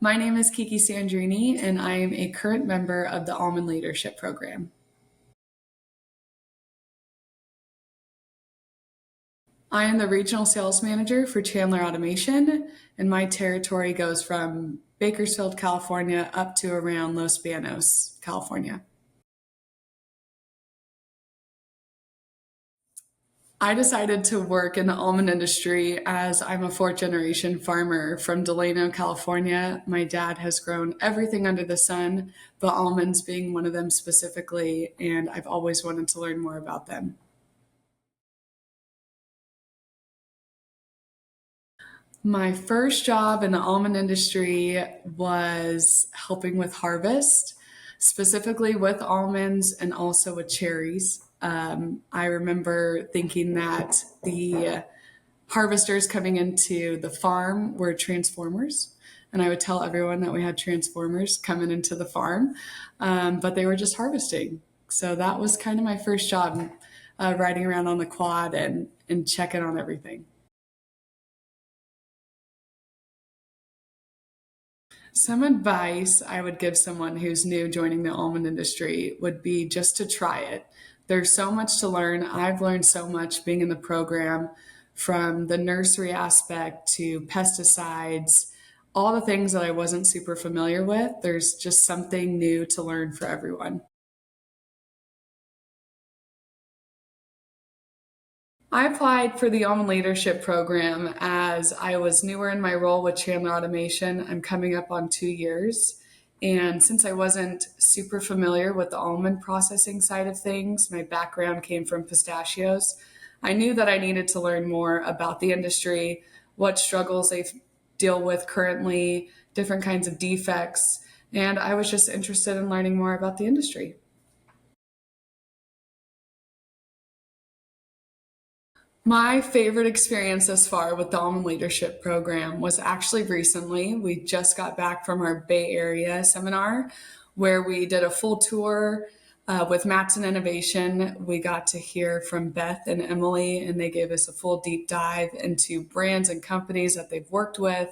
My name is Kiki Sandrini, and I am a current member of the Almond Leadership Program. I am the regional sales manager for Chandler Automation, and my territory goes from Bakersfield, California, up to around Los Banos, California. I decided to work in the almond industry as I'm a fourth generation farmer from Delano, California. My dad has grown everything under the sun, but almonds being one of them specifically, and I've always wanted to learn more about them. My first job in the almond industry was helping with harvest, specifically with almonds and also with cherries. I remember thinking that the harvesters coming into the farm were transformers. And I would tell everyone that we had transformers coming into the farm, but they were just harvesting. So that was kind of my first job, riding around on the quad and checking on everything. Some advice I would give someone who's new joining the almond industry would be just to try it. There's so much to learn. I've learned so much being in the program, from the nursery aspect to pesticides, all the things that I wasn't super familiar with. There's just something new to learn for everyone. I applied for the Almond Leadership Program as I was newer in my role with Chandler Automation. I'm coming up on 2 years. And since I wasn't super familiar with the almond processing side of things, my background came from pistachios. I knew that I needed to learn more about the industry, what struggles they deal with currently, different kinds of defects, and I was just interested in learning more about the industry. My favorite experience thus far with the Almond Leadership Program was actually recently. We just got back from our Bay Area seminar where we did a full tour with Matson Innovation. We got to hear from Beth and Emily, and they gave us a full deep dive into brands and companies that they've worked with.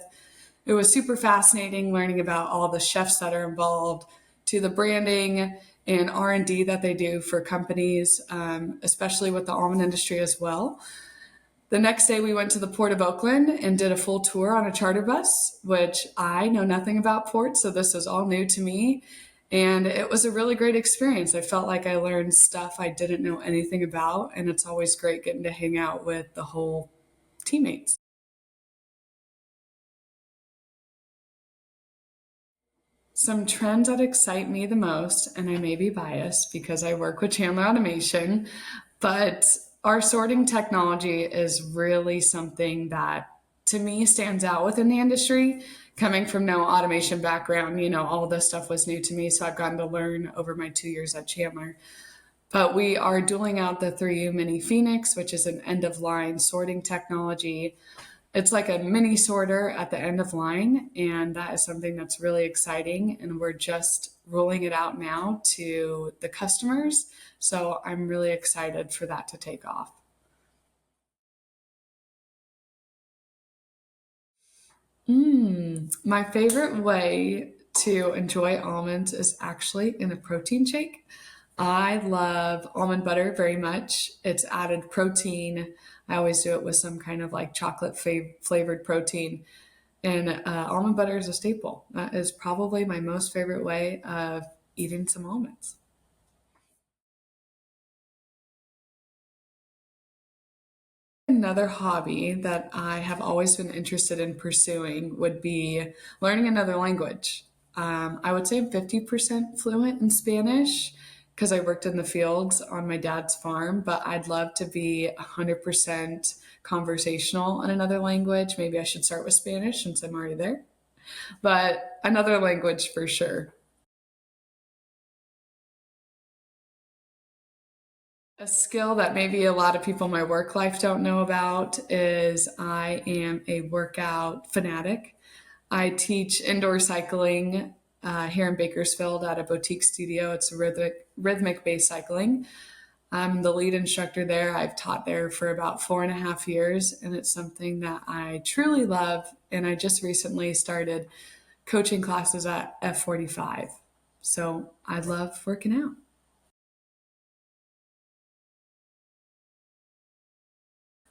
It was super fascinating learning about all the chefs that are involved, to the branding and R&D that they do for companies, especially with the almond industry as well. The next day, we went to the Port of Oakland and did a full tour on a charter bus, which I know nothing about ports, so this was all new to me. And it was a really great experience. I felt like I learned stuff I didn't know anything about, and it's always great getting to hang out with the whole teammates. Some trends that excite me the most, and I may be biased because I work with Chandler Automation, but our sorting technology is really something that to me stands out within the industry. Coming from no automation background, all this stuff was new to me, so I've gotten to learn over my 2 years at Chandler. But we are dueling out the 3U Mini Phoenix, which is an end of line sorting technology. It's like a mini sorter at the end of line, and that is something that's really exciting. And we're just rolling it out now to the customers. So I'm really excited for that to take off. My favorite way to enjoy almonds is actually in a protein shake. I love almond butter very much. It's added protein. I always do it with some kind of like chocolate flavored protein. And almond butter is a staple. That is probably my most favorite way of eating some almonds. Another hobby that I have always been interested in pursuing would be learning another language. I would say I'm 50% fluent in Spanish because I worked in the fields on my dad's farm, but I'd love to be 100% conversational in another language. Maybe I should start with Spanish since I'm already there, but another language for sure. A skill that maybe a lot of people in my work life don't know about is I am a workout fanatic. I teach indoor cycling here in Bakersfield at a boutique studio. It's rhythmic based cycling. I'm the lead instructor there. I've taught there for about 4.5 years, and it's something that I truly love. And I just recently started coaching classes at F45. So I love working out.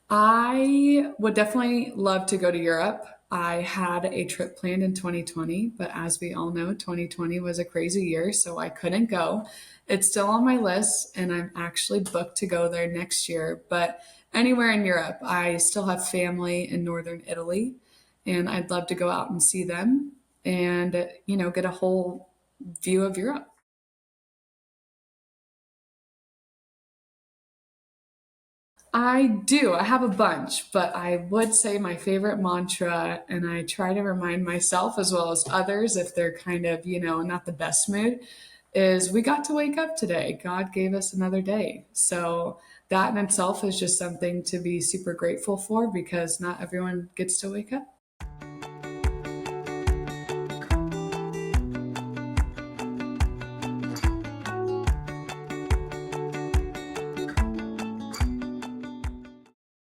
I would definitely love to go to Europe. I had a trip planned in 2020, but as we all know, 2020 was a crazy year, so I couldn't go. It's still on my list, and I'm actually booked to go there next year. But anywhere in Europe, I still have family in northern Italy, and I'd love to go out and see them and, get a whole view of Europe. I do. I have a bunch, but I would say my favorite mantra, and I try to remind myself as well as others if they're kind of, not the best mood, is we got to wake up today. God gave us another day. So that in itself is just something to be super grateful for because not everyone gets to wake up.